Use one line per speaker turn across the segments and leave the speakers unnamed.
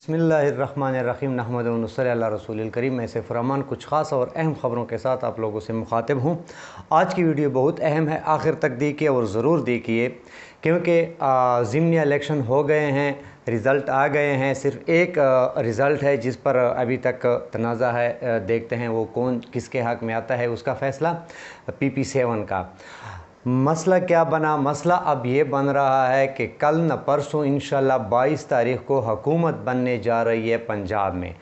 बिस्मिल्लाहिर्रहमानिर्रहीम नहमदु व नसल्ली अला रसूलिल करीम। मैं सैफुर रहमान कुछ ख़ास और अहम ख़बरों के साथ आप लोगों से मुखातिब हूँ। आज की वीडियो बहुत अहम है, आखिर तक देखिए और ज़रूर देखिए क्योंकि ज़िमनी इलेक्शन हो गए हैं, रिज़ल्ट आ गए हैं। सिर्फ एक रिज़ल्ट है जिस पर अभी तक तनाज़ा है, देखते हैं वो कौन किसके हक़ में आता है, उसका फ़ैसला PP7 का। मसला क्या बना? मसला अब ये बन रहा है कि कल न परसों इंशाल्लाह 22 तारीख़ को हुकूमत बनने जा रही है पंजाब में।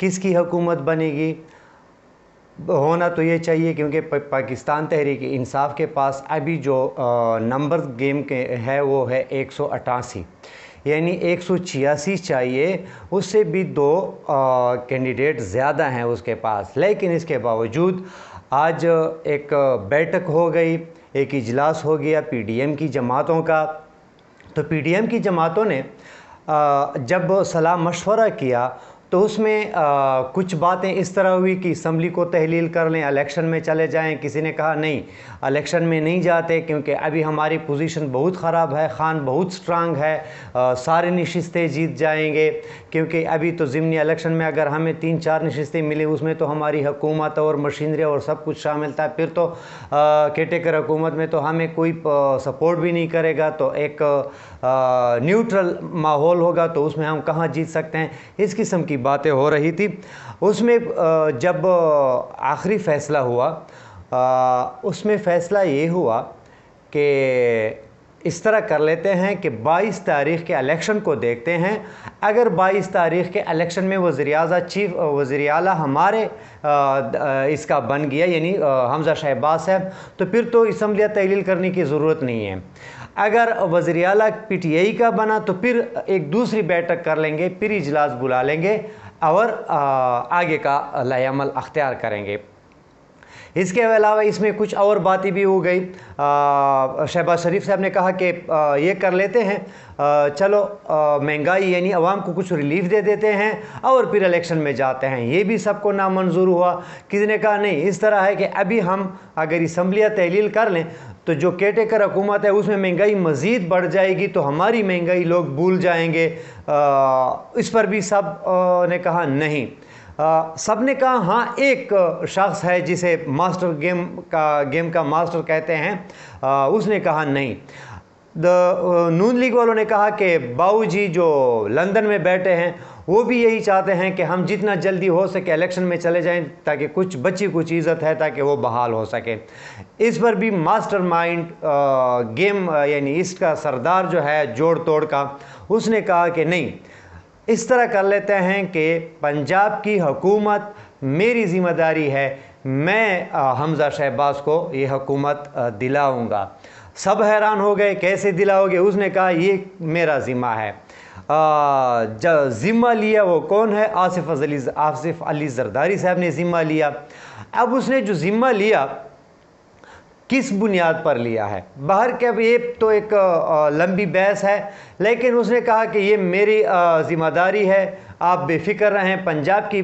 किसकी हुकूमत बनेगी? होना तो ये चाहिए क्योंकि पाकिस्तान तहरीक इंसाफ के पास अभी जो नंबर गेम के है वो है 188, यानी 186 चाहिए। उससे भी दो कैंडिडेट ज़्यादा हैं उसके पास। लेकिन इसके बावजूद आज एक बैठक हो गई, एक इजलास हो गया PDM की जमातों का। तो PDM की जमातों ने जब सलाह मशवरा किया तो उसमें कुछ बातें इस तरह हुई कि असम्बली को तहलील कर लें, इलेक्शन में चले जाएं। किसी ने कहा नहीं, इलेक्शन में नहीं जाते क्योंकि अभी हमारी पोजीशन बहुत ख़राब है, खान बहुत स्ट्रांग है, सारी नशिस्तें जीत जाएंगे। क्योंकि अभी तो ज़िमनी इलेक्शन में अगर हमें 3-4 नशिस्तें मिली उसमें तो हमारी हुकूमत और मशीनरी और सब कुछ शामिल था। फिर तो केटेकर हुकूमत में तो हमें कोई सपोर्ट भी नहीं करेगा, तो एक न्यूट्रल माहौल होगा, तो उसमें हम कहाँ जीत सकते हैं। इस किस्म की बातें हो रही थी। उसमें जब आखिरी फ़ैसला हुआ, उसमें फ़ैसला ये हुआ कि इस तरह कर लेते हैं कि 22 तारीख़ के इलेक्शन को देखते हैं। अगर 22 तारीख़ के इलेक्शन में वज़ीर आला हमारे इसका बन गया, यानी हमज़ा शहबाज साहब, तो फिर तो असम्बलियाँ तहलील करने की ज़रूरत नहीं है। अगर वज़ीर आला PTI का बना तो फिर एक दूसरी बैठक कर लेंगे, फिर इजलास बुला लेंगे और आगे का लाएअमल अख्तियार करेंगे। इसके अलावा इसमें कुछ और बातें भी हो गई। शहबाज शरीफ साहब ने कहा कि ये कर लेते हैं, चलो महंगाई यानी आवाम को कुछ रिलीफ दे देते हैं और फिर इलेक्शन में जाते हैं। ये भी सबको नामंजूर हुआ। किसी ने कहा नहीं, इस तरह है कि अभी हम अगर असम्बलियाँ तहलील कर लें तो जो केटेकर हुकूमत है उसमें महंगाई मज़ीद बढ़ जाएगी, तो हमारी महंगाई लोग भूल जाएंगे। इस पर भी सब ने कहा नहीं। सब ने कहा हाँ, एक शख्स है जिसे मास्टर गेम का मास्टर कहते हैं, उसने कहा नहीं। नून लीग वालों ने कहा कि बाऊजी जो लंदन में बैठे हैं वो भी यही चाहते हैं कि हम जितना जल्दी हो सके इलेक्शन में चले जाएं ताकि कुछ बची कुछ इज़्ज़त है ताकि वो बहाल हो सके। इस पर भी मास्टरमाइंड गेम यानी इसका सरदार जो है जोड़ तोड़ का, उसने कहा कि नहीं, इस तरह कर लेते हैं कि पंजाब की हुकूमत मेरी ज़िम्मेदारी है, मैं हमज़ा शहबाज को ये हुकूमत दिलाऊंगा। सब हैरान हो गए, कैसे दिलाओगे? उसने कहा ये मेरा ज़िम्मा है। जो ज़िम्मा लिया वो कौन है? आसिफ अली ज़रदारी साहब ने ज़िम्मा लिया। अब उसने जो ज़िम्मा लिया किस बुनियाद पर लिया है? बाहर के ये तो एक लंबी बहस है, लेकिन उसने कहा कि ये मेरी ज़िम्मेदारी है, आप बेफ़िक्र रहें। पंजाब की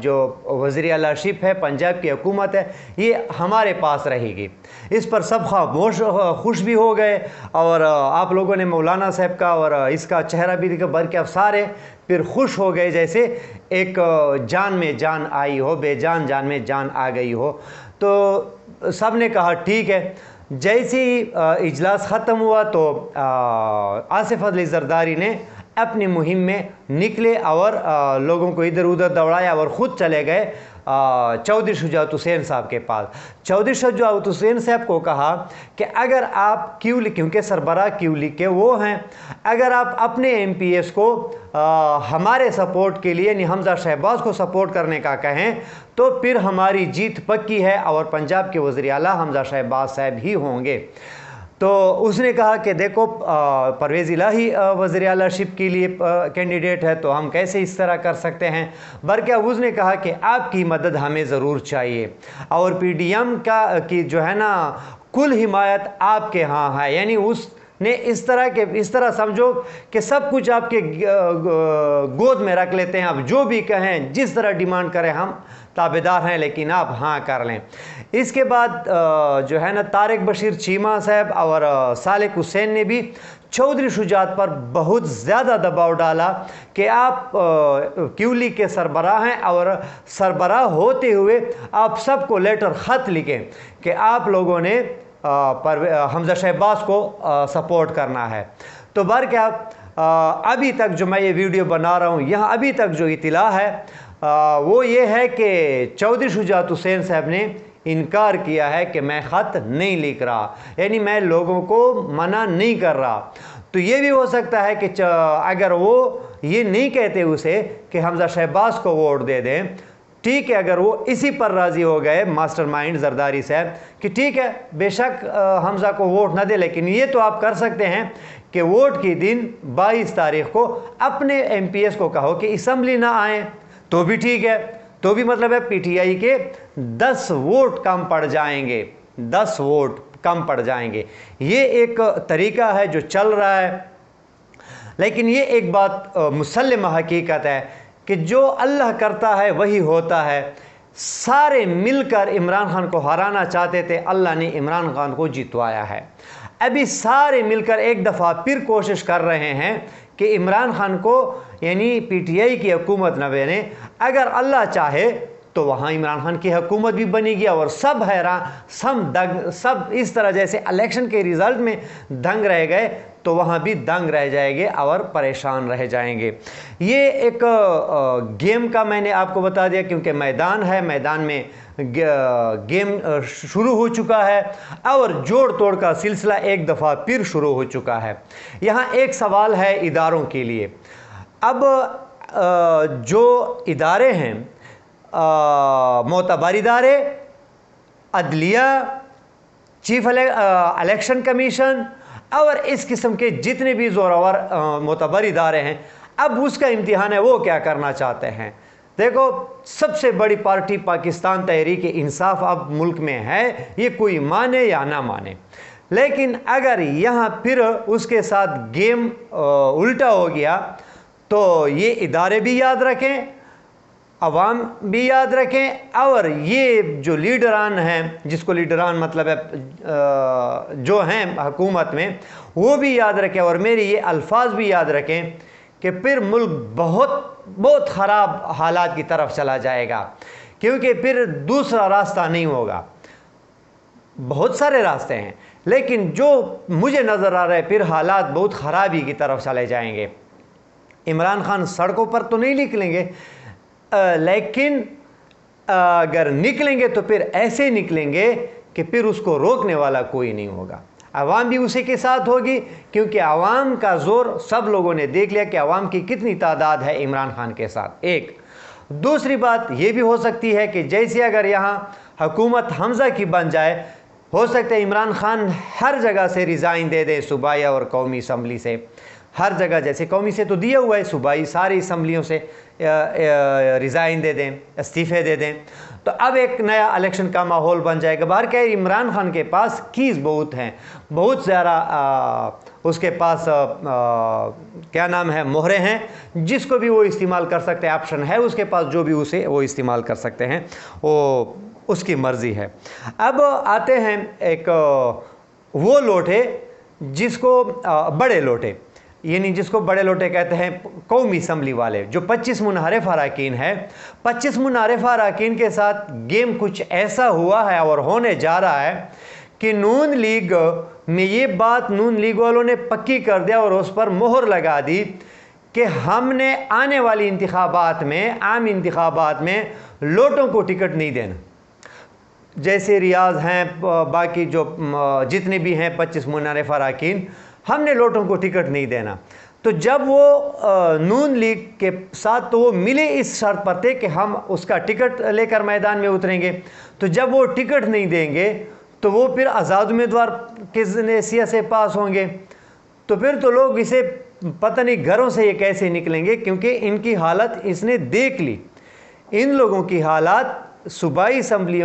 जो वज़ीर आलाशिप है, पंजाब की हुकूमत है, ये हमारे पास रहेगी। इस पर सब खामोश खुश भी हो गए और आप लोगों ने मौलाना साहब का और इसका चेहरा भी देखा, बल्कि अब सारे फिर खुश हो गए जैसे एक जान में जान आई हो, बेजान जान में जान आ गई हो। तो सब ने कहा ठीक है। जैसे ही इजलास ख़त्म हुआ तो आसिफ अली ज़रदारी ने अपनी मुहिम में निकले और लोगों को इधर उधर दौड़ाया और ख़ुद चले गए चौधरी शुजात हुसैन साहब के पास। चौधरी शुजात हुसैन साहब को कहा कि अगर आप क्योंकि सरबराह लीग के वो हैं, अगर आप अपने MPs को हमारे सपोर्ट के लिए यानी हमज़ा शहबाज को सपोर्ट करने का कहें तो फिर हमारी जीत पक्की है और पंजाब के वज़ीर आला हमज़ा शहबाज साहब ही होंगे। तो उसने कहा कि देखो परवेज़ इलाही वज़ीर आलाशिप के लिए कैंडिडेट है, तो हम कैसे इस तरह कर सकते हैं। बल्कि उसने कहा कि आपकी मदद हमें ज़रूर चाहिए और PDM की जो है ना कुल हिमायत आपके यहाँ है। यानी उसने इस तरह समझो कि सब कुछ आपके गोद में रख लेते हैं, आप जो भी कहें, जिस तरह डिमांड करें, हम ताबेदार हैं, लेकिन आप हाँ कर लें। इसके बाद जो है ना तारिक बशीर चीमा साहब और सालिक हुसैन ने भी चौधरी शुजात पर बहुत ज़्यादा दबाव डाला कि आप क्यू लीग के सरबराह हैं और सरबराह होते हुए आप सबको लेटर ख़त लिखें कि आप लोगों ने हमज़ा शहबाज को सपोर्ट करना है। तो बर क्या अभी तक जो मैं ये वीडियो बना रहा हूँ, यहाँ अभी तक जो इत्तला है वो ये है कि चौधरी शुजात हुसैन साहब ने इनकार किया है कि मैं ख़त नहीं लिख रहा, यानी मैं लोगों को मना नहीं कर रहा। तो ये भी हो सकता है कि अगर वो ये नहीं कहते उसे कि हमज़ा शहबाज को वोट दे दें, ठीक है, अगर वो इसी पर राज़ी हो गए मास्टरमाइंड जरदारी साहब कि ठीक है बेशक हमज़ा को वोट ना दे, लेकिन ये तो आप कर सकते हैं कि वोट के दिन 22 तारीख को अपने MPs को कहो कि असम्बली ना आए, तो भी ठीक है, तो भी मतलब है PTI के 10 वोट कम पड़ जाएंगे, 10 वोट कम पड़ जाएंगे। ये एक तरीका है जो चल रहा है। लेकिन ये एक बात मुसल्लम हकीकत है कि जो अल्लाह करता है वही होता है। सारे मिलकर इमरान खान को हराना चाहते थे, अल्लाह ने इमरान खान को जितवाया है। अभी सारे मिलकर एक दफ़ा फिर कोशिश कर रहे हैं कि इमरान खान को यानी PTI की हुकूमत न बने। अगर अल्लाह चाहे तो वहाँ इमरान खान की हुकूमत भी बनेगी और सब हैरान, सब इस तरह जैसे इलेक्शन के रिज़ल्ट में दंग रह गए तो वहाँ भी दंग रह जाएंगे और परेशान रह जाएंगे। ये एक गेम का मैंने आपको बता दिया, क्योंकि मैदान है, मैदान में गेम शुरू हो चुका है और जोड़ तोड़ का सिलसिला एक दफ़ा फिर शुरू हो चुका है। यहाँ एक सवाल है इदारों के लिए। अब जो इदारे हैं, मोतबर इदारे, अदलिया, चीफ इलेक्शन कमीशन और इस किस्म के जितने भी ज़ोरावर मोतबर इदारे हैं, अब उसका इम्तिहान है वो क्या करना चाहते हैं। देखो, सबसे बड़ी पार्टी पाकिस्तान तहरीक इंसाफ अब मुल्क में है, ये कोई माने या ना माने, लेकिन अगर यहाँ फिर उसके साथ गेम उल्टा हो गया तो ये इदारे भी याद रखें, अवाम भी याद रखें, और ये जो लीडरान हैं, जिसको लीडरान मतलब है जो हैं हुकूमत में, वो भी याद रखें और मेरे ये अल्फाज भी याद रखें कि फिर मुल्क बहुत ख़राब हालात की तरफ चला जाएगा, क्योंकि फिर दूसरा रास्ता नहीं होगा। बहुत सारे रास्ते हैं, लेकिन जो मुझे नज़र आ रहा है फिर हालात बहुत ख़राबी की तरफ चले जाएंगे। इमरान खान सड़कों पर तो नहीं निकलेंगे, लेकिन अगर निकलेंगे तो फिर ऐसे निकलेंगे कि फिर उसको रोकने वाला कोई नहीं होगा। आवाम भी उसी के साथ होगी, क्योंकि आवाम का ज़ोर सब लोगों ने देख लिया कि आवाम की कितनी तादाद है इमरान खान के साथ। एक दूसरी बात ये भी हो सकती है कि जैसे अगर यहाँ हुकूमत हमज़ा की बन जाए, हो सकता है इमरान खान हर जगह से रिज़ाइन दे दे, सूबाई और कौमी असम्बली से, हर जगह, जैसे कौमी से तो दिया हुआ है, सूबाई सारी असम्बलियों से रिज़ाइन दे दें, इस्तीफ़े दे दें, तो अब एक नया इलेक्शन का माहौल बन जाएगा। बाहर क्या है, इमरान खान के पास कीज़ बहुत हैं, बहुत ज़्यादा उसके पास क्या नाम है, मोहरे हैं, जिसको भी वो इस्तेमाल कर सकते हैं, ऑप्शन है उसके पास, जो भी उसे वो इस्तेमाल कर सकते हैं, वो उसकी मर्ज़ी है। अब आते हैं एक वो लोटे जिसको बड़े लोटे, यानी जिसको बड़े लोटे कहते हैं कौमी असम्बली वाले, जो 25 मुनहरिफ अरकान है। 25 मुनहरिफ अरकान के साथ गेम कुछ ऐसा हुआ है और होने जा रहा है कि नून लीग में ये बात नून लीग वालों ने पक्की कर दिया और उस पर मोहर लगा दी कि हमने आने वाली इंतखाबात में, आम इंतखाबात में लोटों को टिकट नहीं देना। जैसे रियाज हैं, बाकी जो जितने भी हैं 25 मुनहरिफ अरकान, हमने लोटों को टिकट नहीं देना। तो जब वो नून लीग के साथ तो वो मिले इस शर्त पर थे कि हम उसका टिकट लेकर मैदान में उतरेंगे, तो जब वो टिकट नहीं देंगे तो वो फिर आज़ाद उम्मीदवार किस हैसियत से पास होंगे, तो फिर तो लोग इसे पता नहीं घरों से ये कैसे निकलेंगे, क्योंकि इनकी हालत इसने देख ली, इन लोगों की हालात, सूबाई असम्बली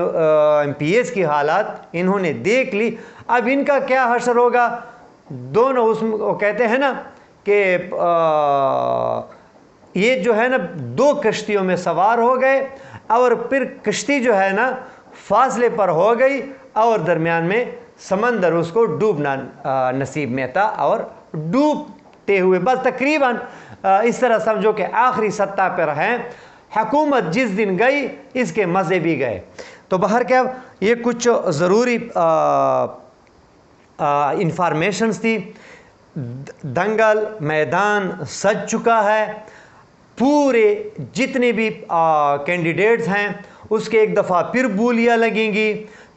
MPs की हालात इन्होंने देख ली। अब इनका क्या हशर होगा, दोनों उसमें कहते हैं ना कि ये जो है ना दो कश्तियों में सवार हो गए और फिर कश्ती जो है ना फासले पर हो गई और दरमियान में समंदर उसको डूबना नसीब में था और डूबते हुए, बस तकरीबन इस तरह समझो कि आखिरी सत्ता पर हैं। हुकूमत जिस दिन गई इसके मज़े भी गए। तो बहर क्या ये कुछ ज़रूरी इंफॉर्मेशंस थी। दंगल मैदान सज चुका है, पूरे जितने भी कैंडिडेट्स हैं उसके एक दफ़ा फिर बोलियाँ लगेंगी,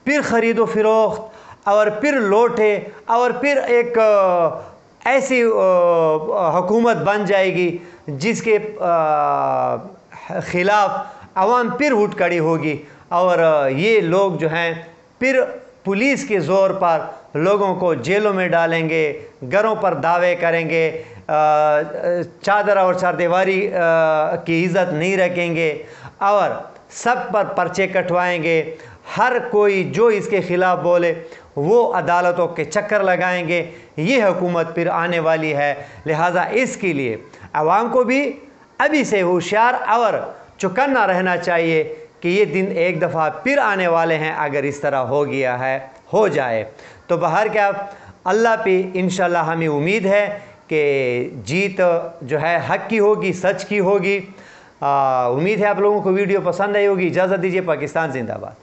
फिर ख़रीदो फ़रोख्त और फिर लौटे और फिर एक ऐसी हुकूमत बन जाएगी जिसके ख़िलाफ़ अवाम फिर उठ खड़ी होगी और ये लोग जो हैं फिर पुलिस के ज़ोर पर लोगों को जेलों में डालेंगे, घरों पर दावे करेंगे, चादर और चारदीवारी की इज़्ज़त नहीं रखेंगे और सब पर पर्चे कटवाएंगे। हर कोई जो इसके ख़िलाफ़ बोले वो अदालतों के चक्कर लगाएंगे। ये हुकूमत फिर आने वाली है। लिहाजा इसके लिए आवाम को भी अभी से होशियार और चौकन्ना रहना चाहिए कि ये दिन एक दफ़ा फिर आने वाले हैं। अगर इस तरह हो गया है, हो जाए तो बाहर क्या अल्लाह पे इंशाल्लाह हमें उम्मीद है कि जीत जो है हक की होगी, सच की होगी। उम्मीद है आप लोगों को वीडियो पसंद आई होगी। इजाज़त दीजिए। पाकिस्तान जिंदाबाद।